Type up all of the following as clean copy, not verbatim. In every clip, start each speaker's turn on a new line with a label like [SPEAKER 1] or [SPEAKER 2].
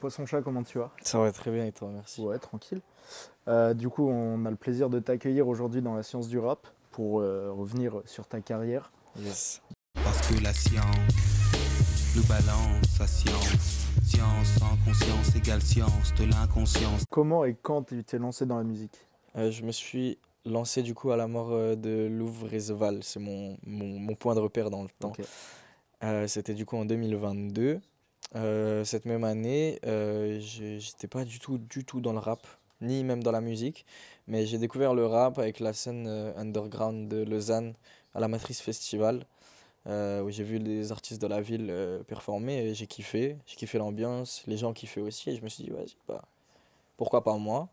[SPEAKER 1] Poisson-chat, comment tu vas?
[SPEAKER 2] Ça va très bien et toi, merci.
[SPEAKER 1] Ouais, tranquille. Du coup, on a le plaisir de t'accueillir aujourd'hui dans la science du rap pour revenir sur ta carrière.
[SPEAKER 2] Yes.
[SPEAKER 3] Parce que la science nous balance la science. Science sans conscience égale science de l'inconscience.
[SPEAKER 1] Comment et quand tu t'es lancé dans la musique?
[SPEAKER 2] Je me suis lancé du coup à la mort de Louvre-et-Zeval, c'est mon point de repère dans le temps.
[SPEAKER 1] Ok.
[SPEAKER 2] C'était du coup en 2022. Cette même année, j'étais pas du tout dans le rap, ni même dans la musique, mais j'ai découvert le rap avec la scène underground de Lausanne à la Matrice Festival, où j'ai vu les artistes de la ville performer et j'ai kiffé l'ambiance, les gens kiffaient aussi et je me suis dit, vas-y, bah, pourquoi pas moi?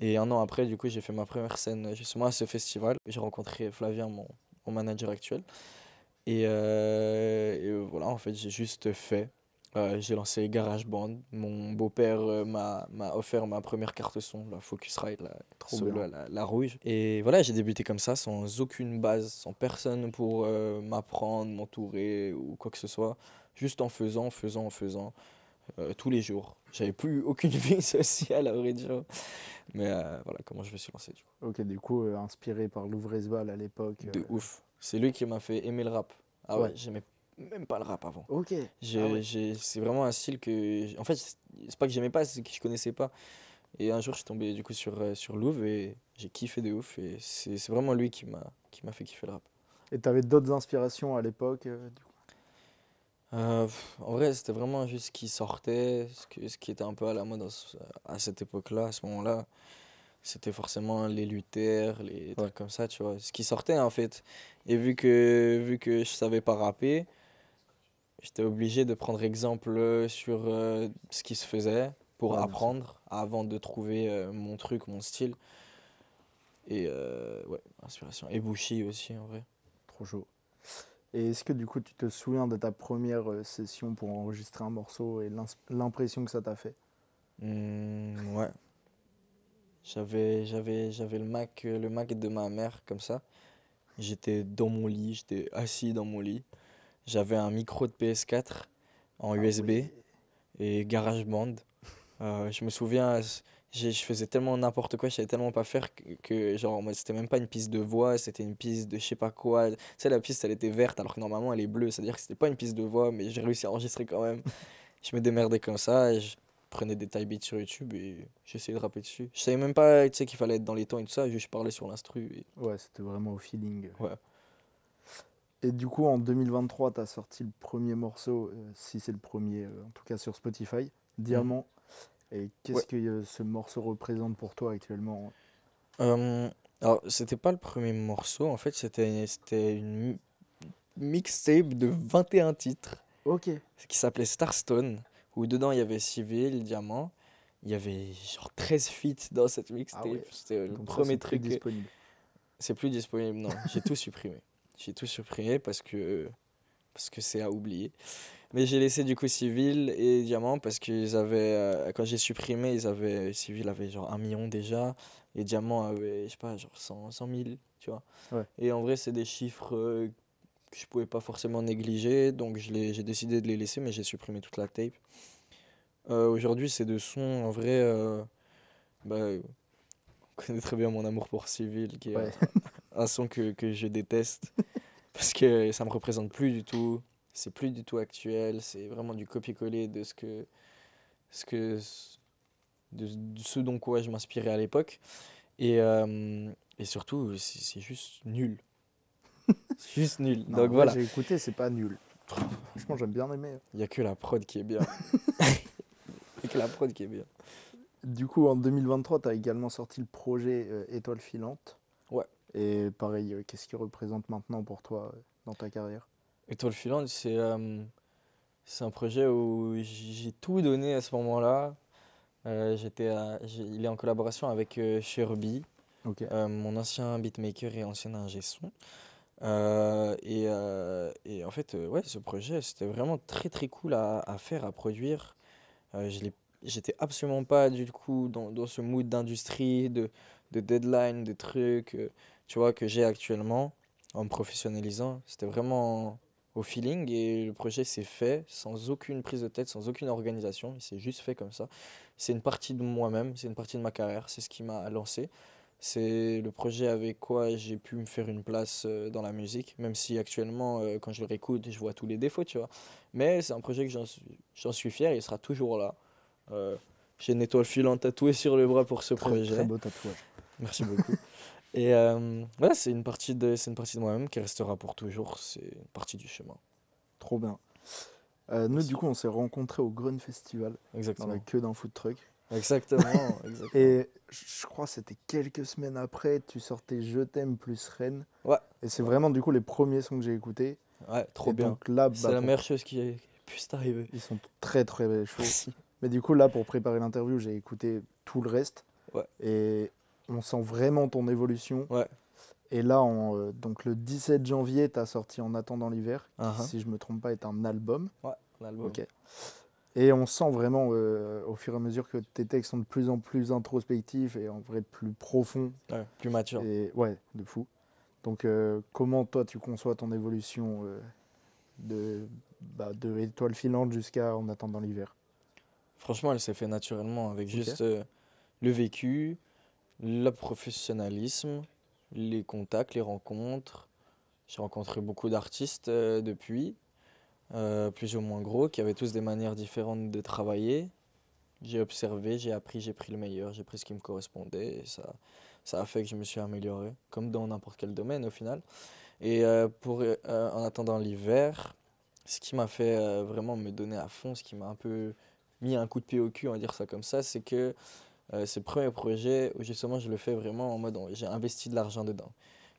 [SPEAKER 2] Et un an après, du coup, j'ai fait ma première scène justement à ce festival. J'ai rencontré Flavien, mon manager actuel. Et voilà, en fait, j'ai juste fait. J'ai lancé GarageBand. Mon beau-père m'a offert ma première carte son, la Focusrite,
[SPEAKER 1] Trop bien.
[SPEAKER 2] la rouge. Et voilà, j'ai débuté comme ça, sans aucune base, sans personne pour m'apprendre, m'entourer ou quoi que ce soit. Juste en faisant, tous les jours. J'avais plus aucune vie sociale à vrai dire. Mais voilà comment je me suis lancé du coup.
[SPEAKER 1] Ok, du coup, inspiré par Louvre-et-Zeval à l'époque.
[SPEAKER 2] De ouf. C'est lui qui m'a fait aimer le rap. Ah ouais,
[SPEAKER 1] Ouais.
[SPEAKER 2] j'aimais même pas le rap avant.
[SPEAKER 1] Ok. Ah ouais.
[SPEAKER 2] C'est vraiment un style que... En fait, c'est pas que j'aimais pas, c'est que je connaissais pas. Et un jour, je suis tombé du coup sur Louvre et j'ai kiffé de ouf. Et c'est vraiment lui qui m'a fait kiffer le rap.
[SPEAKER 1] Et t'avais d'autres inspirations à l'époque, du coup?
[SPEAKER 2] En vrai, c'était vraiment juste ce qui sortait, ce qui était un peu à la mode à cette époque-là, à ce moment-là. C'était forcément les lutteurs, les
[SPEAKER 1] Ouais.
[SPEAKER 2] trucs comme ça, tu vois. Ce qui sortait en fait. Et vu que je savais pas rapper, j'étais obligé de prendre exemple sur ce qui se faisait pour
[SPEAKER 1] Ouais, bien sûr.
[SPEAKER 2] apprendre avant de trouver mon truc, mon style. Et ouais, inspiration. Et Bushi aussi en vrai.
[SPEAKER 1] Trop chaud. Et est-ce que du coup, tu te souviens de ta première session pour enregistrer un morceau et l'impression que ça t'a fait?
[SPEAKER 2] Ouais. J'avais le Mac de ma mère comme ça. J'étais dans mon lit, j'étais assis dans mon lit. J'avais un micro de PS4 en
[SPEAKER 1] Ah
[SPEAKER 2] USB
[SPEAKER 1] ouais.
[SPEAKER 2] et GarageBand. Je me souviens, je faisais tellement n'importe quoi, je savais tellement pas faire genre, moi, c'était même pas une piste de voix, c'était une piste de je sais pas quoi. Tu sais, la piste, elle était verte alors que normalement elle est bleue, c'est-à-dire que c'était pas une piste de voix, mais j'ai réussi à enregistrer quand même. Je me démerdais comme ça, et je prenais des type beats sur YouTube et j'essayais de rapper dessus. Je savais même pas, tu sais, qu'il fallait être dans les temps et tout ça, juste je parlais sur l'instru.
[SPEAKER 1] Ouais, c'était vraiment au feeling.
[SPEAKER 2] Ouais.
[SPEAKER 1] Et du coup, en 2023, tu as sorti le premier morceau, si c'est le premier, en tout cas sur Spotify,
[SPEAKER 2] Mhm.
[SPEAKER 1] Diamant. Et
[SPEAKER 2] Ouais.
[SPEAKER 1] qu'est-ce que ce morceau représente pour toi actuellement?
[SPEAKER 2] Euh, alors, c'était pas le premier morceau, en fait, c'était une mixtape de 21 titres
[SPEAKER 1] Ok.
[SPEAKER 2] qui s'appelait Starstone, où dedans il y avait Civil, Diamant, il y avait genre 13 feats dans cette
[SPEAKER 1] Ah
[SPEAKER 2] mixtape,
[SPEAKER 1] ouais.
[SPEAKER 2] c'était le
[SPEAKER 1] Donc ça, c'est
[SPEAKER 2] premier
[SPEAKER 1] plus
[SPEAKER 2] truc.
[SPEAKER 1] disponible.
[SPEAKER 2] C'est plus disponible, non, j'ai tout supprimé. J'ai tout supprimé parce que c'est à oublier. Mais j'ai laissé du coup Civil et Diamant parce qu'ils avaient, quand j'ai supprimé, Civil avait genre 1 million déjà, et Diamant avait, je sais pas, genre 100 000, tu vois.
[SPEAKER 1] Ouais.
[SPEAKER 2] Et en vrai, c'est des chiffres que je pouvais pas forcément négliger, donc j'ai décidé de les laisser, mais j'ai supprimé toute la tape. Aujourd'hui, c'est de sons, en vrai, bah, on connaît très bien mon amour pour Civil, qui est
[SPEAKER 1] Ouais.
[SPEAKER 2] un son que je déteste, parce que ça me représente plus du tout, c'est plus du tout actuel, c'est vraiment du copier-coller de ce que, de ce dont quoi je m'inspirais à l'époque. Et surtout, c'est juste nul. C'est juste nul.
[SPEAKER 1] Non, en
[SPEAKER 2] Donc
[SPEAKER 1] vrai,
[SPEAKER 2] voilà,
[SPEAKER 1] j'ai écouté, c'est pas nul. Franchement, j'aime bien aimer.
[SPEAKER 2] il n'y a que la prod qui est bien. Il n'y a que la prod qui est bien.
[SPEAKER 1] Du coup, en 2023, tu as également sorti le projet Étoile filante.
[SPEAKER 2] Ouais.
[SPEAKER 1] Et pareil, qu'est-ce qu'il représente maintenant pour toi dans ta carrière?
[SPEAKER 2] Étoile filante, c'est un projet où j'ai tout donné à ce moment-là. Il est en collaboration avec Sherby,
[SPEAKER 1] Ok.
[SPEAKER 2] mon ancien beatmaker et ancien ingé son. Et en fait, ouais, ce projet, c'était vraiment très très cool à faire, à produire. J'étais absolument pas du coup dans ce mood d'industrie, de deadline, de trucs, tu vois, que j'ai actuellement en me professionnalisant. C'était vraiment au feeling et le projet s'est fait sans aucune prise de tête, sans aucune organisation. Il s'est juste fait comme ça. C'est une partie de moi-même, c'est une partie de ma carrière, c'est ce qui m'a lancé. C'est le projet avec quoi j'ai pu me faire une place dans la musique, même si actuellement, quand je le réécoute, je vois tous les défauts, tu vois. Mais c'est un projet que j'en suis fier, il sera toujours là. Euh, j'ai une étoile filante tatouée sur le bras pour ce
[SPEAKER 1] Très,
[SPEAKER 2] projet.
[SPEAKER 1] très beau tatouage.
[SPEAKER 2] Merci beaucoup. Et voilà, c'est une partie de moi-même qui restera pour toujours. C'est une partie du chemin.
[SPEAKER 1] Trop bien. Nous,
[SPEAKER 2] Merci.
[SPEAKER 1] du coup, on s'est rencontrés au Grun Festival, dans
[SPEAKER 2] Exactement.
[SPEAKER 1] la queue d'un food truck.
[SPEAKER 2] Exactement. Exactement.
[SPEAKER 1] Et je crois que c'était quelques semaines après, tu sortais Je t'aime plus Rennes.
[SPEAKER 2] Ouais,
[SPEAKER 1] Et c'est vraiment, du coup, les premiers sons que j'ai écoutés.
[SPEAKER 2] ouais, trop
[SPEAKER 1] Et
[SPEAKER 2] bien.
[SPEAKER 1] donc là,
[SPEAKER 2] C'est
[SPEAKER 1] bah,
[SPEAKER 2] la meilleure chose qui puisse t'arriver.
[SPEAKER 1] ils sont très, très chauds.
[SPEAKER 2] Merci.
[SPEAKER 1] Mais du coup, là, pour préparer l'interview, j'ai écouté tout le reste.
[SPEAKER 2] Ouais.
[SPEAKER 1] Et on sent vraiment ton évolution.
[SPEAKER 2] Ouais.
[SPEAKER 1] Et là, donc le 17 janvier, tu as sorti En attendant l'hiver, qui,
[SPEAKER 2] Uh-huh.
[SPEAKER 1] si je ne me trompe pas, est un album.
[SPEAKER 2] Ouais, l'album.
[SPEAKER 1] Ok. Et on sent vraiment, au fur et à mesure que tes textes sont de plus en plus introspectifs et en vrai plus profonds.
[SPEAKER 2] Ouais, plus mature.
[SPEAKER 1] Et ouais, de fou. Donc, comment toi, tu conçois ton évolution de Étoile filante jusqu'à En attendant l'hiver?
[SPEAKER 2] Franchement, elle s'est fait naturellement avec
[SPEAKER 1] Ok.
[SPEAKER 2] juste le vécu, le professionnalisme, les contacts, les rencontres. J'ai rencontré beaucoup d'artistes depuis, plus ou moins gros, qui avaient tous des manières différentes de travailler. J'ai observé, j'ai appris, j'ai pris le meilleur, j'ai pris ce qui me correspondait. Et ça a fait que je me suis amélioré, comme dans n'importe quel domaine au final. Et en attendant l'hiver, ce qui m'a fait vraiment me donner à fond, ce qui m'a un peu mis un coup de pied au cul, on va dire ça comme ça, c'est que c'est le premier projet où justement je le fais vraiment en mode j'ai investi de l'argent dedans.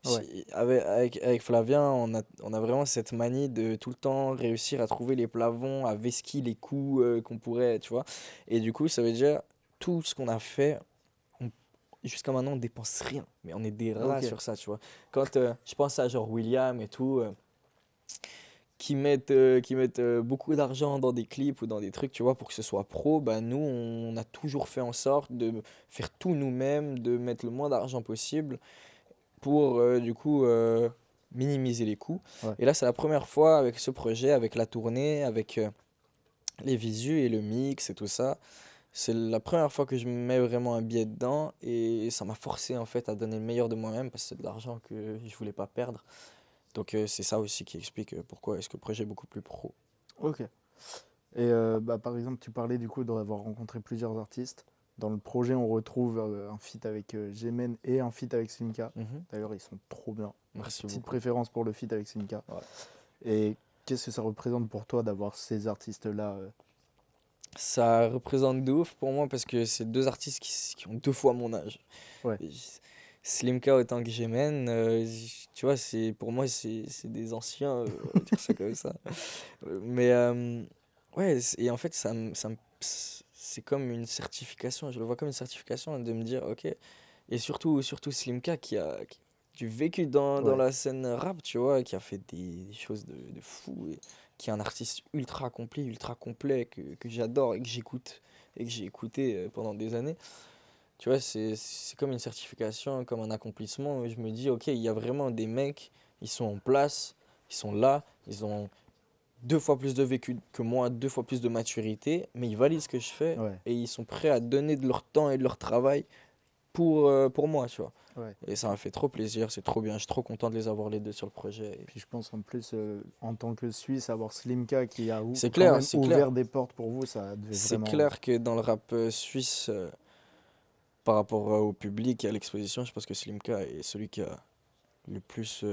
[SPEAKER 1] Ouais.
[SPEAKER 2] Avec Flavien, on a vraiment cette manie de tout le temps réussir à trouver les plafonds, à vesquiller les coûts qu'on pourrait, tu vois. Et du coup, ça veut dire tout ce qu'on a fait, jusqu'à maintenant, on dépense rien. Mais on est des rats
[SPEAKER 1] Ok.
[SPEAKER 2] sur ça, tu vois. Quand je pense à genre William et tout, qui mettent beaucoup d'argent dans des clips ou dans des trucs, tu vois, pour que ce soit pro, bah nous, on a toujours fait en sorte de faire tout nous-mêmes, de mettre le moins d'argent possible pour du coup minimiser les coûts.
[SPEAKER 1] Ouais.
[SPEAKER 2] Et là, c'est la première fois avec ce projet, avec la tournée, avec les visus et le mix et tout ça. C'est la première fois que je mets vraiment un billet dedans et ça m'a forcé en fait à donner le meilleur de moi-même parce que c'est de l'argent que je voulais pas perdre. Donc c'est ça aussi qui explique pourquoi est-ce que le projet est beaucoup plus pro.
[SPEAKER 1] Ok. Et par exemple, tu parlais du coup d'avoir rencontré plusieurs artistes. Dans le projet, on retrouve un feat avec Jemen et un feat avec Slimka.
[SPEAKER 2] Mhm.
[SPEAKER 1] D'ailleurs, ils sont trop bien.
[SPEAKER 2] Merci
[SPEAKER 1] Petite
[SPEAKER 2] beaucoup.
[SPEAKER 1] préférence pour le feat avec Slimka.
[SPEAKER 2] Ouais.
[SPEAKER 1] Et qu'est-ce que ça représente pour toi d'avoir ces artistes-là
[SPEAKER 2] Ça représente de ouf pour moi parce que c'est deux artistes qui ont 2 fois mon âge.
[SPEAKER 1] Ouais.
[SPEAKER 2] Slimka autant que Jemen, tu vois, pour moi c'est des anciens, on va dire ça comme ça. Mais ouais, et en fait c'est comme une certification, je le vois comme une certification de me dire ok. Et surtout Slimka qui a du vécu dans
[SPEAKER 1] Ouais.
[SPEAKER 2] la scène rap, tu vois, qui a fait des choses de fou, et qui est un artiste ultra accompli, ultra complet, que j'adore et que j'écoute, et que j'ai écouté pendant des années. Tu vois, c'est comme une certification, comme un accomplissement où je me dis, ok, il y a vraiment des mecs, ils sont en place, ils sont là, ils ont 2 fois plus de vécu que moi, 2 fois plus de maturité, mais ils valident ce que je fais
[SPEAKER 1] Ouais.
[SPEAKER 2] et ils sont prêts à donner de leur temps et de leur travail pour moi, tu vois.
[SPEAKER 1] Ouais.
[SPEAKER 2] Et ça m'a fait trop plaisir, c'est trop bien, je suis trop content de les avoir les deux sur le projet.
[SPEAKER 1] Puis je pense en plus, en tant que Suisse, avoir Slimka qui a
[SPEAKER 2] C'est
[SPEAKER 1] quand
[SPEAKER 2] clair,
[SPEAKER 1] même
[SPEAKER 2] c'est
[SPEAKER 1] ouvert
[SPEAKER 2] clair.
[SPEAKER 1] des portes pour vous, ça devait
[SPEAKER 2] C'est
[SPEAKER 1] vraiment...
[SPEAKER 2] clair que dans le rap suisse, par rapport au public et à l'exposition, je pense que Slimka est celui qui a le plus,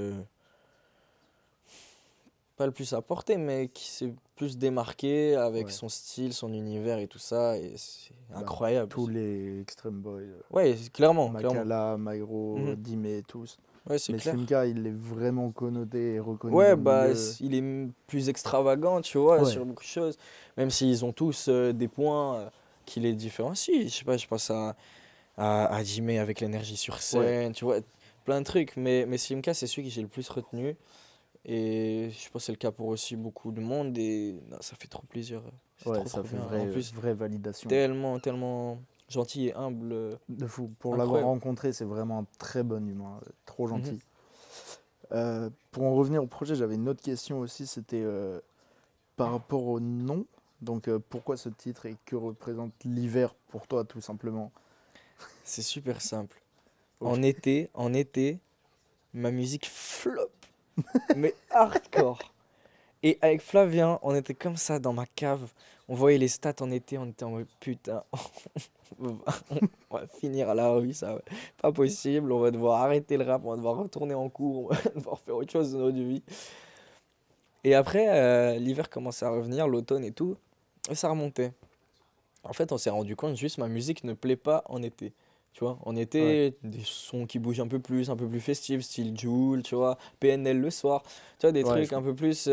[SPEAKER 2] pas le plus apporté, mais qui s'est plus démarqué avec
[SPEAKER 1] Ouais.
[SPEAKER 2] son style, son univers et tout ça. Et c'est
[SPEAKER 1] Bah,
[SPEAKER 2] incroyable.
[SPEAKER 1] Tous les Extreme Boys,
[SPEAKER 2] Ouais, clairement.
[SPEAKER 1] Makala, Mairo,
[SPEAKER 2] Mhm.
[SPEAKER 1] Dime, tous.
[SPEAKER 2] Ouais, c'est
[SPEAKER 1] Mais
[SPEAKER 2] clair.
[SPEAKER 1] Slimka, il est vraiment connoté et reconnu
[SPEAKER 2] Ouais,
[SPEAKER 1] dans le
[SPEAKER 2] bah,
[SPEAKER 1] milieu.
[SPEAKER 2] il est plus extravagant, tu vois,
[SPEAKER 1] Ouais.
[SPEAKER 2] sur beaucoup de choses. Même s'ils ont tous des points qui les différencient. Je sais pas, je pense à Jimmy avec l'énergie sur scène, tu vois, plein de trucs. Mais Slimka, c'est celui que j'ai le plus retenu. Et je pense que c'est le cas pour aussi beaucoup de monde. Et non, ça fait trop plaisir. C'est
[SPEAKER 1] Ouais,
[SPEAKER 2] trop,
[SPEAKER 1] ça
[SPEAKER 2] trop
[SPEAKER 1] fait
[SPEAKER 2] bien. En plus,
[SPEAKER 1] vraie validation.
[SPEAKER 2] tellement, tellement gentil et humble.
[SPEAKER 1] De fou. Pour l'avoir
[SPEAKER 2] Incroyable.
[SPEAKER 1] rencontré, c'est vraiment un très bon humain, trop gentil. Pour en revenir au projet, j'avais une autre question aussi, c'était par rapport au nom. Donc pourquoi ce titre et que représente l'hiver pour toi tout simplement?
[SPEAKER 2] C'est super simple.
[SPEAKER 1] Ok.
[SPEAKER 2] En été, ma musique flop, mais hardcore. Et avec Flavien, on était comme ça dans ma cave. On voyait les stats en été, on était en mode putain, on va finir à la rue, ça va pas possible. On va devoir arrêter le rap, on va devoir retourner en cours, on va devoir faire autre chose de notre vie. Et après, l'hiver commençait à revenir, l'automne et tout, et ça remontait. En fait, on s'est rendu compte juste ma musique ne plaît pas en été. Tu vois, en
[SPEAKER 1] Ouais,
[SPEAKER 2] été, des sons qui bougent un peu plus festifs, style Jul, tu vois, PNL le soir, tu vois, des
[SPEAKER 1] ouais, je
[SPEAKER 2] trucs un
[SPEAKER 1] vois.
[SPEAKER 2] peu plus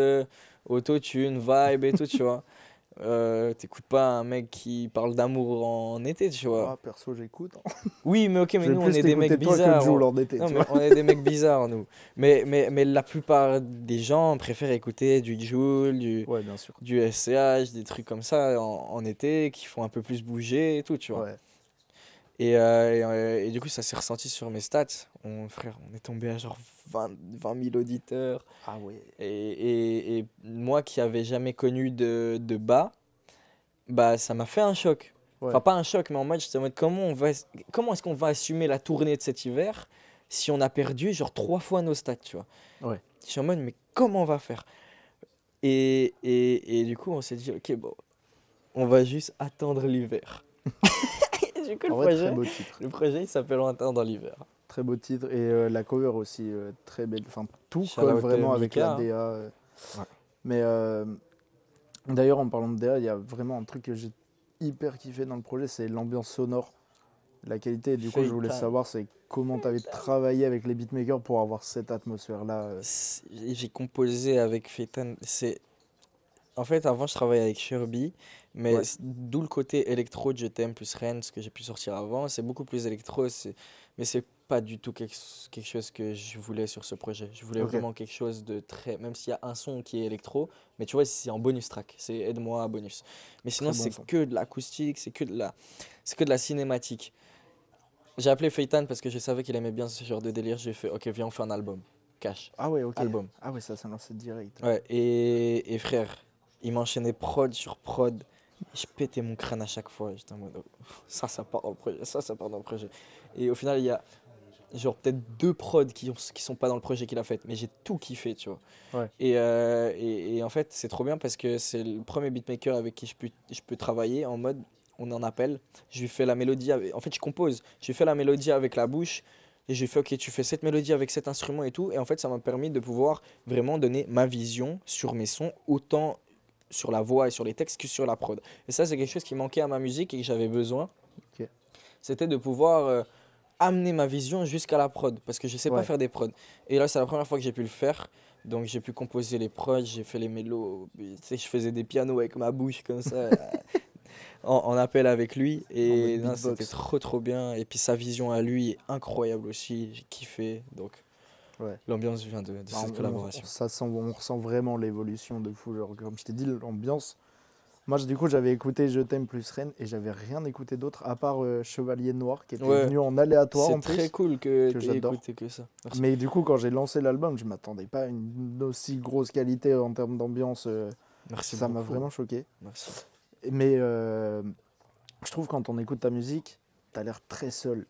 [SPEAKER 2] autotune, vibe et tout, tu vois. T'écoutes pas un mec qui parle d'amour en été, tu vois.
[SPEAKER 1] Ah, perso, j'écoute, hein.
[SPEAKER 2] Oui, mais ok, mais
[SPEAKER 1] Je vais
[SPEAKER 2] nous, on
[SPEAKER 1] plus
[SPEAKER 2] est des mecs
[SPEAKER 1] t'écouter toi que
[SPEAKER 2] bizarres.
[SPEAKER 1] Jul en été,
[SPEAKER 2] Non,
[SPEAKER 1] tu
[SPEAKER 2] mais
[SPEAKER 1] vois.
[SPEAKER 2] on est des mecs bizarres, nous. Mais la plupart des gens préfèrent écouter du Jul,
[SPEAKER 1] Ouais, bien sûr.
[SPEAKER 2] du SCH, des trucs comme ça en été qui font un peu plus bouger et tout, tu vois.
[SPEAKER 1] Ouais.
[SPEAKER 2] Et du coup, ça s'est ressenti sur mes stats. Frère, on est tombé à genre 20 000 auditeurs.
[SPEAKER 1] Ah ouais.
[SPEAKER 2] Et moi qui avais jamais connu de bas, bah ça m'a fait un choc. Enfin,
[SPEAKER 1] Ouais.
[SPEAKER 2] pas un choc, mais en mode, j'étais en mode comment est-ce qu'on va assumer la tournée de cet hiver si on a perdu genre 3 fois nos stats, tu vois.
[SPEAKER 1] Ouais.
[SPEAKER 2] Je suis en mode, mais comment on va faire? Et du coup, on s'est dit, ok, bon, on va juste attendre l'hiver. Et du coup,
[SPEAKER 1] En vrai, très beau titre.
[SPEAKER 2] le projet, il s'appelle On attend dans l'hiver.
[SPEAKER 1] Très beau titre. Et la cover aussi, très belle. Enfin, tout
[SPEAKER 2] Shout
[SPEAKER 1] colle
[SPEAKER 2] out
[SPEAKER 1] vraiment avec la
[SPEAKER 2] Mika, hein.
[SPEAKER 1] DA.
[SPEAKER 2] Ouais.
[SPEAKER 1] Mais d'ailleurs, en parlant de DA, il y a vraiment un truc que j'ai hyper kiffé dans le projet, c'est l'ambiance sonore, la qualité. Et du coup, je voulais
[SPEAKER 2] Feitan.
[SPEAKER 1] savoir, c'est comment tu avais travaillé avec les beatmakers pour avoir cette atmosphère-là.
[SPEAKER 2] J'ai composé avec Feitan. En fait, avant, je travaillais avec Sherby, mais
[SPEAKER 1] Ouais,
[SPEAKER 2] d'où le côté électro de Je t'aime plus Rennes, ce que j'ai pu sortir avant. C'est beaucoup plus électro, mais c'est pas du tout quelque chose que je voulais sur ce projet. Je voulais
[SPEAKER 1] ok,
[SPEAKER 2] vraiment quelque chose de très. Même s'il y a un son qui est électro, mais tu vois, c'est en bonus track. C'est Aide-moi bonus. Mais sinon,
[SPEAKER 1] très bon
[SPEAKER 2] c'est
[SPEAKER 1] son.
[SPEAKER 2] que de l'acoustique, c'est que de la cinématique. J'ai appelé Feitan parce que je savais qu'il aimait bien ce genre de délire. J'ai fait, ok, viens, on fait un album. Cash.
[SPEAKER 1] Ah ouais, ok.
[SPEAKER 2] Album.
[SPEAKER 1] Ah ouais, ça lancé direct.
[SPEAKER 2] Ouais, et frère, il m'enchaînait prod sur prod. Je pétais mon crâne à chaque fois. J'étais en mode, oh, ça part dans le projet, ça part dans le projet. Et au final, il y a genre peut-être 2 prods qui sont pas dans le projet qu'il a fait, mais j'ai tout kiffé, tu vois.
[SPEAKER 1] Ouais,
[SPEAKER 2] Et en fait, c'est trop bien parce que c'est le premier beatmaker avec qui je peux travailler en mode, on en appelle, je lui fais la mélodie, en fait, je compose, je lui fais la mélodie avec la bouche. Et j'ai fait, ok, tu fais cette mélodie avec cet instrument et tout. Et en fait, ça m'a permis de pouvoir vraiment donner ma vision sur mes sons, autant sur la voix et sur les textes que sur la prod. Et ça, c'est quelque chose qui manquait à ma musique et que j'avais besoin.
[SPEAKER 1] ok.
[SPEAKER 2] C'était de pouvoir amener ma vision jusqu'à la prod. Parce que je sais pas
[SPEAKER 1] Ouais,
[SPEAKER 2] faire des prods. Et là, c'est la première fois que j'ai pu le faire. Donc, j'ai pu composer les prods, j'ai fait les mélos. Tu sais, je faisais des pianos avec ma bouche comme ça, en appel avec lui.
[SPEAKER 1] en mode
[SPEAKER 2] Et non, c'était
[SPEAKER 1] beatbox.
[SPEAKER 2] trop, trop bien. Et puis, sa vision à lui est incroyable aussi. J'ai kiffé. Donc,
[SPEAKER 1] Ouais.
[SPEAKER 2] l'ambiance vient de
[SPEAKER 1] Bah,
[SPEAKER 2] cette collaboration.
[SPEAKER 1] on ressent vraiment l'évolution de fou. Genre, comme je t'ai dit, l'ambiance. Moi, du coup, j'avais écouté Je t'aime plus Rennes et j'avais rien écouté d'autre à part Chevalier Noir qui était
[SPEAKER 2] Ouais,
[SPEAKER 1] venu en aléatoire
[SPEAKER 2] c'est
[SPEAKER 1] en
[SPEAKER 2] très
[SPEAKER 1] plus,
[SPEAKER 2] cool que
[SPEAKER 1] que
[SPEAKER 2] tu aies
[SPEAKER 1] j'adore.
[SPEAKER 2] écouté que ça. Merci.
[SPEAKER 1] Mais du coup, quand j'ai lancé l'album, je m'attendais pas à une aussi grosse qualité en termes d'ambiance.
[SPEAKER 2] Merci
[SPEAKER 1] Ça m'a
[SPEAKER 2] beaucoup.
[SPEAKER 1] vraiment choqué.
[SPEAKER 2] Merci.
[SPEAKER 1] Mais je trouve quand on écoute ta musique, t'as l'air très seul.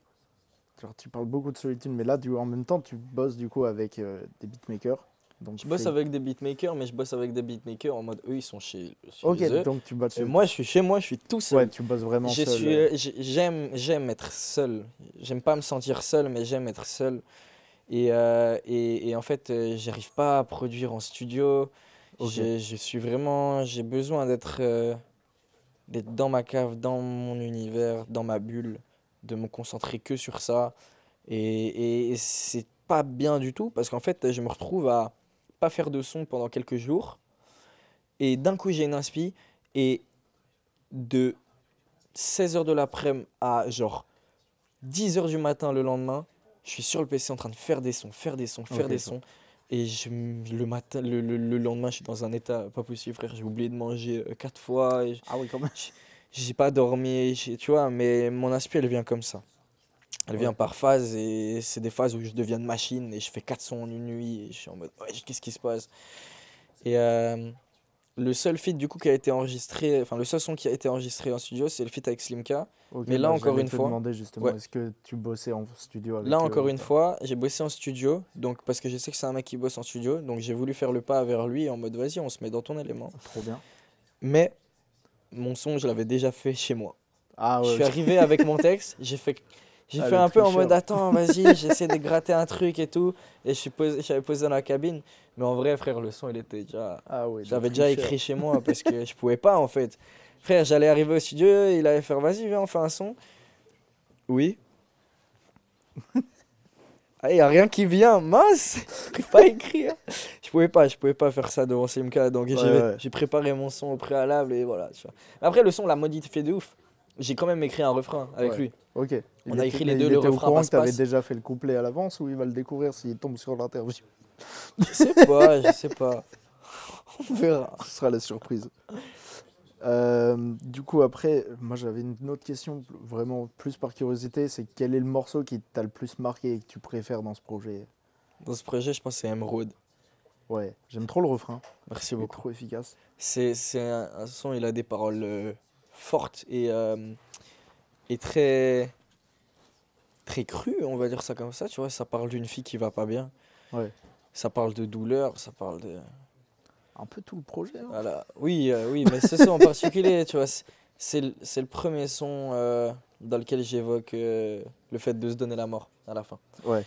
[SPEAKER 1] Genre, tu parles beaucoup de solitude, mais là, en même temps, tu bosses du coup avec des beatmakers. Donc,
[SPEAKER 2] Je bosse avec des beatmakers, mais je bosse avec des beatmakers en mode eux, ils sont chez
[SPEAKER 1] Ok,
[SPEAKER 2] eux.
[SPEAKER 1] donc tu bosses
[SPEAKER 2] Et moi, je suis chez moi, je suis tout
[SPEAKER 1] Ouais,
[SPEAKER 2] seul.
[SPEAKER 1] tu bosses vraiment
[SPEAKER 2] Je
[SPEAKER 1] seul.
[SPEAKER 2] suis, j'aime être seul. J'aime pas me sentir seul, mais j'aime être seul. Et en fait, j'arrive pas à produire en studio.
[SPEAKER 1] Ok,
[SPEAKER 2] Je suis vraiment, j'ai besoin d'être dans ma cave, dans mon univers, dans ma bulle, de me concentrer que sur ça. Et c'est pas bien du tout parce qu'en fait, je me retrouve à pas faire de son pendant quelques jours. Et d'un coup, j'ai une inspi. Et de 16 h de l'après-midi à genre 10 h du matin le lendemain, je suis sur le PC en train de faire des sons, faire des sons, faire
[SPEAKER 1] ok,
[SPEAKER 2] des
[SPEAKER 1] je vois.
[SPEAKER 2] sons. Et le matin, le lendemain, je suis dans un état pas possible, frère. J'ai oublié de manger 4 fois.
[SPEAKER 1] Ah oui, quand même.
[SPEAKER 2] J'ai pas dormi, tu vois, mais mon inspi, elle vient comme ça. Elle
[SPEAKER 1] Ouais.
[SPEAKER 2] vient par phase et c'est des phases où je deviens une machine et je fais 4 sons en une nuit et je suis en mode ouais, qu'est-ce qui se passe? Et le seul feat du coup qui a été enregistré, enfin le seul son qui a été enregistré en studio, c'est le feat avec Slimka.
[SPEAKER 1] Ok,
[SPEAKER 2] Mais là
[SPEAKER 1] bah,
[SPEAKER 2] encore
[SPEAKER 1] j'allais
[SPEAKER 2] une
[SPEAKER 1] te
[SPEAKER 2] fois,
[SPEAKER 1] demander justement,
[SPEAKER 2] ouais,
[SPEAKER 1] est-ce que tu bossais en studio
[SPEAKER 2] là
[SPEAKER 1] avec eux
[SPEAKER 2] encore
[SPEAKER 1] ou
[SPEAKER 2] une
[SPEAKER 1] pas?
[SPEAKER 2] fois, j'ai bossé en studio, donc parce que je sais que c'est un mec qui bosse en studio, donc j'ai voulu faire le pas vers lui en mode vas-y, on se met dans ton élément.
[SPEAKER 1] Trop bien.
[SPEAKER 2] Mais mon son, je l'avais déjà fait chez moi.
[SPEAKER 1] Ah
[SPEAKER 2] Je
[SPEAKER 1] ouais,
[SPEAKER 2] suis
[SPEAKER 1] ok.
[SPEAKER 2] arrivé avec mon texte, j'ai
[SPEAKER 1] Ah,
[SPEAKER 2] fait
[SPEAKER 1] le
[SPEAKER 2] un peu en
[SPEAKER 1] tricheur.
[SPEAKER 2] mode attends, vas-y, j'essaie de gratter un truc et tout. Et j'avais posé dans la cabine. Mais en vrai, frère, le son, il était déjà.
[SPEAKER 1] Ah ouais, le
[SPEAKER 2] J'avais déjà
[SPEAKER 1] tricheur.
[SPEAKER 2] écrit chez moi parce que je pouvais pas en fait. Frère, j'allais arriver au studio, il allait faire vas-y, viens, on fait un son. Oui. Ah, y a rien qui vient, mince, j'arrive pas à écrire. Je pouvais pas faire ça devant Simca, donc
[SPEAKER 1] Ouais, ouais.
[SPEAKER 2] j'ai préparé mon son au préalable et voilà. Tu vois. Après, le son l'a modifié de ouf. J'ai quand même écrit un refrain avec
[SPEAKER 1] Ouais.
[SPEAKER 2] lui.
[SPEAKER 1] Ok.
[SPEAKER 2] On a écrit les
[SPEAKER 1] Mais
[SPEAKER 2] deux,
[SPEAKER 1] il
[SPEAKER 2] le
[SPEAKER 1] était au
[SPEAKER 2] refrain
[SPEAKER 1] courant que tu avais
[SPEAKER 2] passe-passe.
[SPEAKER 1] déjà fait le couplet à l'avance ou il va le découvrir s'il tombe sur l'interview?
[SPEAKER 2] Je sais pas. On verra.
[SPEAKER 1] Ce sera la surprise. Du coup, après, moi j'avais une autre question, vraiment plus par curiosité, c'est quel est le morceau qui t'a le plus marqué et que tu préfères dans ce projet?
[SPEAKER 2] Dans ce projet, je pense que c'est Emerald.
[SPEAKER 1] Ouais, j'aime trop le refrain,
[SPEAKER 2] Merci
[SPEAKER 1] il est
[SPEAKER 2] beaucoup.
[SPEAKER 1] trop efficace.
[SPEAKER 2] C'est un son, il a des paroles fortes et très, très crues, on va dire ça comme ça. Tu vois, ça parle d'une fille qui va pas bien.
[SPEAKER 1] Ouais,
[SPEAKER 2] Ça parle de douleur, ça parle de.
[SPEAKER 1] un peu tout le projet, hein.
[SPEAKER 2] Voilà. Oui, oui, mais ce son en particulier, tu vois, c'est le premier son dans lequel j'évoque le fait de se donner la mort à la fin.
[SPEAKER 1] Ouais.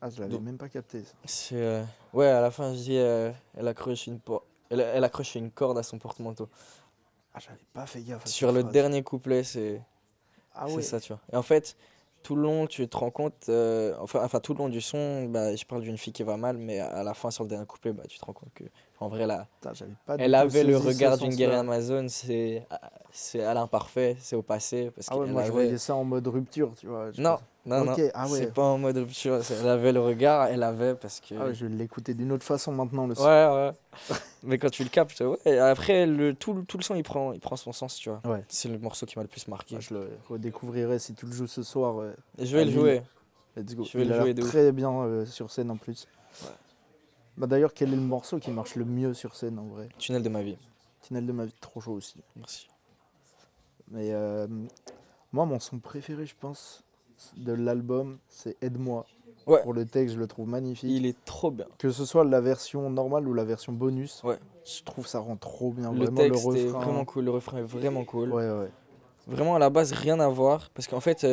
[SPEAKER 1] Ah, je l'avais
[SPEAKER 2] Donc,
[SPEAKER 1] même pas capté ça.
[SPEAKER 2] c'est, ouais, à la fin, je dis, elle accroche une corde à son porte-manteau.
[SPEAKER 1] Ah, j'avais pas fait gaffe à
[SPEAKER 2] Sur
[SPEAKER 1] cette
[SPEAKER 2] le
[SPEAKER 1] phrase.
[SPEAKER 2] dernier couplet, c'est
[SPEAKER 1] Ah
[SPEAKER 2] c'est
[SPEAKER 1] ouais,
[SPEAKER 2] ça, tu vois. Et en fait, tout le long, tu te rends compte, enfin, tout le long du son, bah, je parle d'une fille qui va mal, mais à la fin, sur le dernier couplet, bah, tu te rends compte que, en vrai, là,
[SPEAKER 1] putain, j'avais pas du
[SPEAKER 2] elle
[SPEAKER 1] tout
[SPEAKER 2] avait le
[SPEAKER 1] saisi ce
[SPEAKER 2] regard d'une guerrière
[SPEAKER 1] sens-là.
[SPEAKER 2] amazone, c'est à l'imparfait, c'est au passé, parce
[SPEAKER 1] Ah ouais,
[SPEAKER 2] qu'elle
[SPEAKER 1] moi je
[SPEAKER 2] avait.
[SPEAKER 1] voyais ça en mode rupture, tu vois. Je
[SPEAKER 2] Non,
[SPEAKER 1] pense.
[SPEAKER 2] non, non,
[SPEAKER 1] Ok, ah
[SPEAKER 2] c'est
[SPEAKER 1] ouais.
[SPEAKER 2] pas en mode rupture, elle avait le regard, elle avait, parce que.
[SPEAKER 1] Ah ouais, je vais l'écouter d'une autre façon maintenant le
[SPEAKER 2] Ouais,
[SPEAKER 1] son.
[SPEAKER 2] ouais. Mais quand tu le captes, ouais. Et après, tout le son, il prend son sens, tu vois.
[SPEAKER 1] Ouais.
[SPEAKER 2] C'est le morceau qui m'a le plus marqué.
[SPEAKER 1] Ah, je le redécouvrirai si tu le joues ce soir.
[SPEAKER 2] Et je vais
[SPEAKER 1] à
[SPEAKER 2] le
[SPEAKER 1] Lille.
[SPEAKER 2] jouer.
[SPEAKER 1] Let's go.
[SPEAKER 2] Je vais
[SPEAKER 1] Il
[SPEAKER 2] le
[SPEAKER 1] a
[SPEAKER 2] jouer
[SPEAKER 1] l'air
[SPEAKER 2] de ouf.
[SPEAKER 1] très bien sur scène en plus. Bah d'ailleurs, quel est le morceau qui marche le mieux sur scène en vrai?
[SPEAKER 2] Tunnel de ma vie.
[SPEAKER 1] Tunnel de ma vie, trop chaud aussi.
[SPEAKER 2] Merci.
[SPEAKER 1] Mais moi, mon son préféré, je pense, de l'album, c'est Aide-moi.
[SPEAKER 2] Ouais.
[SPEAKER 1] Pour le texte, je le trouve magnifique.
[SPEAKER 2] Il est trop bien.
[SPEAKER 1] Que ce soit la version normale ou la version bonus,
[SPEAKER 2] Ouais.
[SPEAKER 1] je trouve ça rend trop bien.
[SPEAKER 2] Le
[SPEAKER 1] Vraiment, le
[SPEAKER 2] texte est
[SPEAKER 1] refrain.
[SPEAKER 2] vraiment cool, le refrain est vraiment cool.
[SPEAKER 1] Ouais, ouais.
[SPEAKER 2] Vraiment à la base rien à voir parce qu'en fait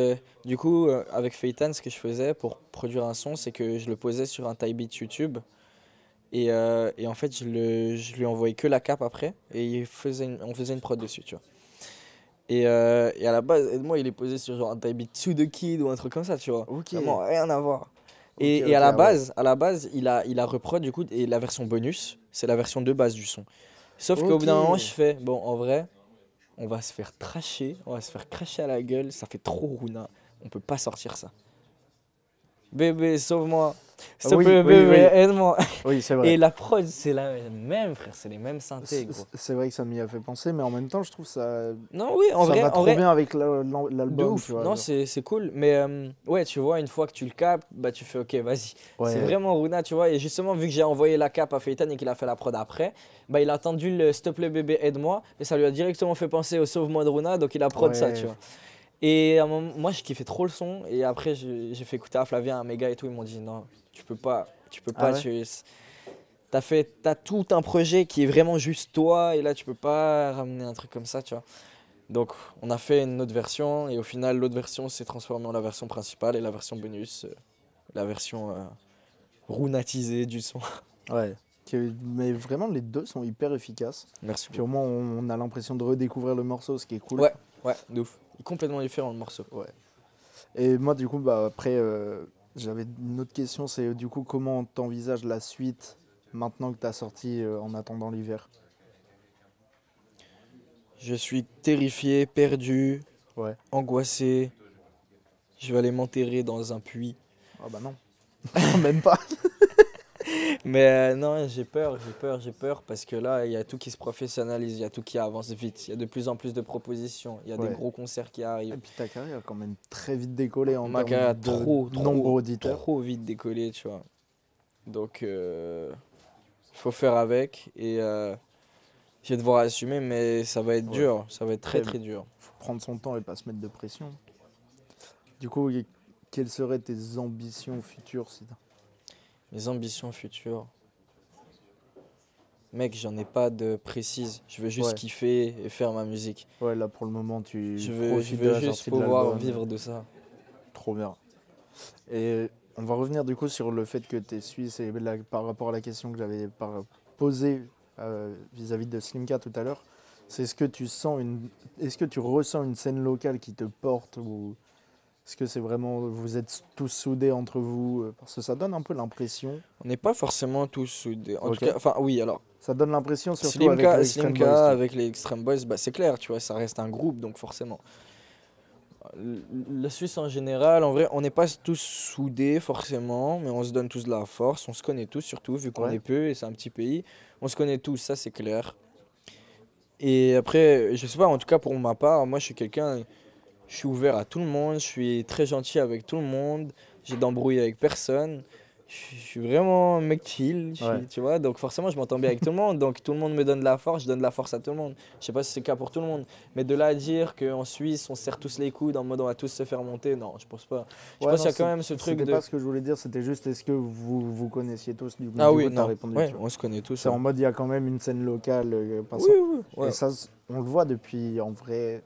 [SPEAKER 2] du coup avec Feitan ce que je faisais pour produire un son c'est que je le posais sur un type beat YouTube et en fait je lui envoyais que la cape après et on faisait une prod dessus tu vois. Et à la base moi il est posé sur genre un type beat To The Kid ou un truc comme ça tu vois.
[SPEAKER 1] Ok.
[SPEAKER 2] Vraiment rien à voir.
[SPEAKER 1] Ok,
[SPEAKER 2] Et
[SPEAKER 1] ok, ah ouais.
[SPEAKER 2] à la base il a reprod du coup et la version bonus c'est la version de base du son. Sauf qu'au bout d'un moment
[SPEAKER 1] Ok.
[SPEAKER 2] je fais bon en vrai on va se faire tracher, on va se faire cracher à la gueule, ça fait trop Runa, on peut pas sortir ça. Bébé, sauve-moi, s'il te
[SPEAKER 1] Oui,
[SPEAKER 2] plaît,
[SPEAKER 1] oui,
[SPEAKER 2] bébé,
[SPEAKER 1] oui.
[SPEAKER 2] aide-moi.
[SPEAKER 1] Oui, c'est
[SPEAKER 2] Et
[SPEAKER 1] vrai.
[SPEAKER 2] la prod, c'est la même, frère, c'est les mêmes synthés, gros.
[SPEAKER 1] C'est vrai que ça m'y a fait penser, mais en même temps, je trouve ça,
[SPEAKER 2] Non, oui,
[SPEAKER 1] ça va trop bien avec
[SPEAKER 2] de
[SPEAKER 1] l'album,
[SPEAKER 2] ouf.
[SPEAKER 1] tu vois.
[SPEAKER 2] Non,
[SPEAKER 1] genre.
[SPEAKER 2] c'est cool, mais ouais, tu vois, une fois que tu le captes, bah tu fais ok, vas-y.
[SPEAKER 1] Ouais.
[SPEAKER 2] C'est vraiment Runa, tu vois. Et justement, vu que j'ai envoyé la cape à Feitan et qu'il a fait la prod après, bah il a entendu le S'il te plaît, bébé, aide-moi. Et ça lui a directement fait penser au Sauve-moi de Runa, donc il a prod ça,
[SPEAKER 1] Ouais.
[SPEAKER 2] tu vois. Et à un moment, moi, je kiffais trop le son. Et après, j'ai fait écouter à Flavien, à Méga et tout. Ils m'ont dit non, tu peux pas,
[SPEAKER 1] Ah ouais?
[SPEAKER 2] t'as tout un projet qui est vraiment juste toi. Et là, tu peux pas ramener un truc comme ça, tu vois. Donc, on a fait une autre version. Et au final, l'autre version s'est transformée en la version principale. Et la version bonus, la version runatisée du son.
[SPEAKER 1] Ouais. Mais vraiment, les deux sont hyper efficaces.
[SPEAKER 2] Merci
[SPEAKER 1] Puis au
[SPEAKER 2] beaucoup.
[SPEAKER 1] moins, on a l'impression de redécouvrir le morceau, ce qui est cool.
[SPEAKER 2] Ouais, ouais, de ouf. Il est complètement différent le morceau.
[SPEAKER 1] Ouais. Et moi, du coup, bah, après, j'avais une autre question, c'est du coup, comment t'envisages la suite maintenant que t'as sorti En attendant l'hiver?
[SPEAKER 2] Je suis terrifié, perdu,
[SPEAKER 1] Ouais.
[SPEAKER 2] angoissé. Je vais aller m'enterrer dans un puits.
[SPEAKER 1] Ah bah non. Même pas.
[SPEAKER 2] Mais non, j'ai peur parce que là, il y a tout qui se professionnalise, il y a tout qui avance vite, il y a de plus en plus de propositions, il y a des
[SPEAKER 1] Ouais.
[SPEAKER 2] gros concerts qui
[SPEAKER 1] Et
[SPEAKER 2] arrivent.
[SPEAKER 1] puis ta carrière a quand même très vite décollé en
[SPEAKER 2] Ma
[SPEAKER 1] termes
[SPEAKER 2] carrière a
[SPEAKER 1] de nombre d'auditeurs.
[SPEAKER 2] trop vite décollé, tu vois. Donc, faut faire avec et je vais devoir assumer, mais ça va être
[SPEAKER 1] Ouais.
[SPEAKER 2] dur, ça va être très
[SPEAKER 1] Très
[SPEAKER 2] très dur.
[SPEAKER 1] Faut prendre son temps et pas se mettre de pression. Du coup, quelles seraient tes ambitions futures, Sid?
[SPEAKER 2] Mes ambitions futures. Mec, j'en ai pas de précises. Je veux juste
[SPEAKER 1] Ouais.
[SPEAKER 2] kiffer et faire ma musique.
[SPEAKER 1] Ouais, là pour le moment, tu
[SPEAKER 2] Je veux
[SPEAKER 1] profites de la
[SPEAKER 2] juste
[SPEAKER 1] sortie de
[SPEAKER 2] pouvoir
[SPEAKER 1] l'album.
[SPEAKER 2] vivre de ça.
[SPEAKER 1] Trop bien. Et on va revenir du coup sur le fait que tu es suisse et par rapport à la question que j'avais posée vis-à-vis de Slimka tout à l'heure. C'est est-ce que tu ressens une scène locale qui te porte ou est-ce que c'est vraiment vous êtes tous soudés entre vous parce que ça donne un peu l'impression.
[SPEAKER 2] On n'est pas forcément tous soudés. En
[SPEAKER 1] Ok.
[SPEAKER 2] tout cas, enfin oui, alors
[SPEAKER 1] Ça donne l'impression surtout avec les Extreme
[SPEAKER 2] Slimka
[SPEAKER 1] Boys.
[SPEAKER 2] avec les Extreme Boys, bah, c'est clair, tu vois, ça reste un groupe, donc forcément. La Suisse en général, en vrai, on n'est pas tous soudés forcément, mais on se donne tous de la force, on se connaît tous surtout, vu qu'on
[SPEAKER 1] Ouais.
[SPEAKER 2] est peu et c'est un petit pays. On se connaît tous, ça c'est clair. Et après, je sais pas, en tout cas pour ma part, moi je suis quelqu'un, je suis ouvert à tout le monde, je suis très gentil avec tout le monde, j'ai d'embrouille avec personne. Je suis vraiment un mec chill,
[SPEAKER 1] Ouais.
[SPEAKER 2] tu vois, donc forcément je m'entends bien avec tout le monde, donc tout le monde me donne de la force, je donne de la force à tout le monde. Je sais pas si c'est le cas pour tout le monde, mais de là à dire qu'en Suisse on se serre tous les coudes en mode on va tous se faire monter, non, je pense pas. Je
[SPEAKER 1] Ouais,
[SPEAKER 2] pense
[SPEAKER 1] non,
[SPEAKER 2] qu'il y a quand même ce truc
[SPEAKER 1] C'était
[SPEAKER 2] de...
[SPEAKER 1] pas ce que je voulais dire, c'était juste est-ce que vous vous connaissiez tous du coup,
[SPEAKER 2] Ah
[SPEAKER 1] du
[SPEAKER 2] oui,
[SPEAKER 1] coup, t'as
[SPEAKER 2] non,
[SPEAKER 1] répondu,
[SPEAKER 2] ouais,
[SPEAKER 1] tu vois.
[SPEAKER 2] on se connaît tous.
[SPEAKER 1] C'est
[SPEAKER 2] Ouais.
[SPEAKER 1] en mode il y a quand même une scène locale
[SPEAKER 2] Oui, oui, ouais.
[SPEAKER 1] Et ça, on le voit depuis en vrai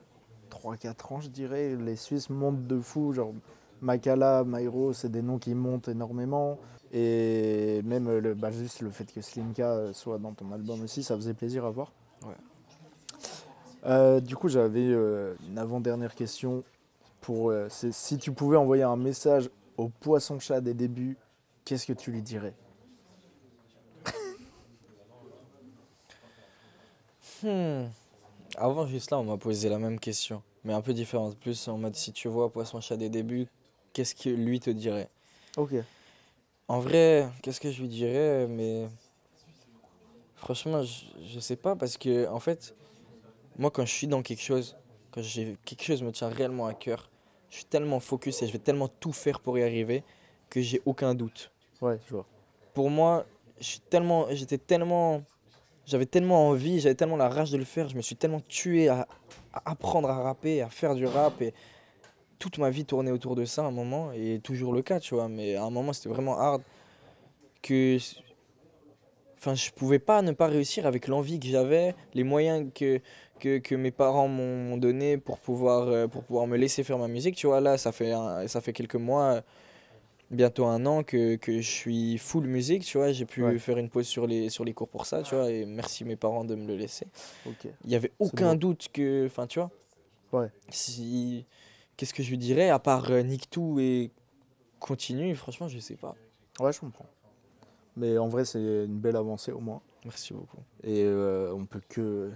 [SPEAKER 1] 3-4 ans, je dirais. Les Suisses montent de fou. Genre Makala, Mairo, c'est des noms qui montent énormément. Et même juste le fait que Slimka soit dans ton album aussi, ça faisait plaisir à voir.
[SPEAKER 2] Ouais.
[SPEAKER 1] Du coup, j'avais une avant-dernière question. C'est si tu pouvais envoyer un message au poisson-chat des débuts, qu'est-ce que tu lui dirais?
[SPEAKER 2] Avant, juste là, on m'a posé la même question, mais un peu différente. Plus en mode si tu vois Poisson-Chat des débuts, qu'est-ce que lui te dirait?
[SPEAKER 1] Ok.
[SPEAKER 2] En vrai, qu'est-ce que je lui dirais? Mais franchement, je sais pas parce que en fait, moi quand je suis dans quelque chose, quand quelque chose me tient réellement à cœur, je suis tellement focus et je vais tellement tout faire pour y arriver que j'ai aucun doute.
[SPEAKER 1] Ouais, je vois.
[SPEAKER 2] Pour moi, j'avais tellement envie, j'avais tellement la rage de le faire, je me suis tellement tué à apprendre à rapper, à faire du rap et toute ma vie tournait autour de ça à un moment et toujours le cas, tu vois, mais à un moment c'était vraiment hard que enfin je pouvais pas ne pas réussir avec l'envie que j'avais, les moyens que mes parents m'ont donné pour pouvoir me laisser faire ma musique, tu vois, là ça fait quelques mois bientôt 1 an que je suis full musique, tu vois, j'ai pu
[SPEAKER 1] Ouais.
[SPEAKER 2] faire une pause sur les cours pour ça, tu vois, et merci mes parents de me le laisser.
[SPEAKER 1] Ok.
[SPEAKER 2] Il n'y avait
[SPEAKER 1] C'est
[SPEAKER 2] aucun
[SPEAKER 1] beau.
[SPEAKER 2] doute que, enfin, tu vois,
[SPEAKER 1] Ouais.
[SPEAKER 2] si, qu'est-ce que je lui dirais à part nique tout et continue, franchement, je sais pas.
[SPEAKER 1] Ouais, je comprends. Mais en vrai, c'est une belle avancée au moins.
[SPEAKER 2] Merci beaucoup.
[SPEAKER 1] Et on peut que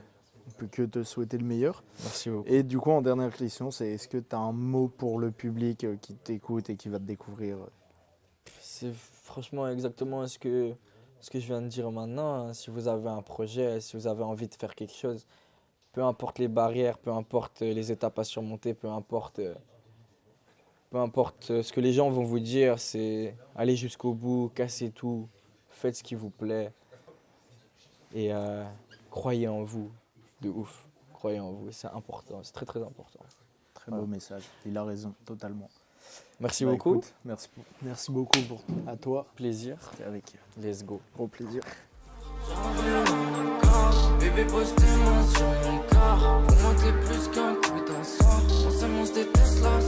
[SPEAKER 1] te souhaiter le meilleur.
[SPEAKER 2] Merci beaucoup.
[SPEAKER 1] Et du coup, en dernière question, c'est est-ce que tu as un mot pour le public qui t'écoute et qui va te découvrir?
[SPEAKER 2] C'est franchement exactement ce que je viens de dire maintenant, hein. Si vous avez un projet, si vous avez envie de faire quelque chose, peu importe les barrières, peu importe les étapes à surmonter, peu importe ce que les gens vont vous dire, c'est aller jusqu'au bout, cassez tout, faites ce qui vous plaît et croyez en vous, de ouf. Croyez en vous, c'est important, c'est très très important.
[SPEAKER 1] Très beau message. Il a raison, totalement.
[SPEAKER 2] Merci
[SPEAKER 1] Bah,
[SPEAKER 2] beaucoup,
[SPEAKER 1] écoute, merci beaucoup à toi.
[SPEAKER 2] plaisir,
[SPEAKER 1] C'était avec
[SPEAKER 2] let's go.
[SPEAKER 1] gros plaisir.
[SPEAKER 4] Bébé, pose tes mains sur mon corps. Pour moi, t'es plus qu'un coup d'un soir. On s'aime, on se déteste là.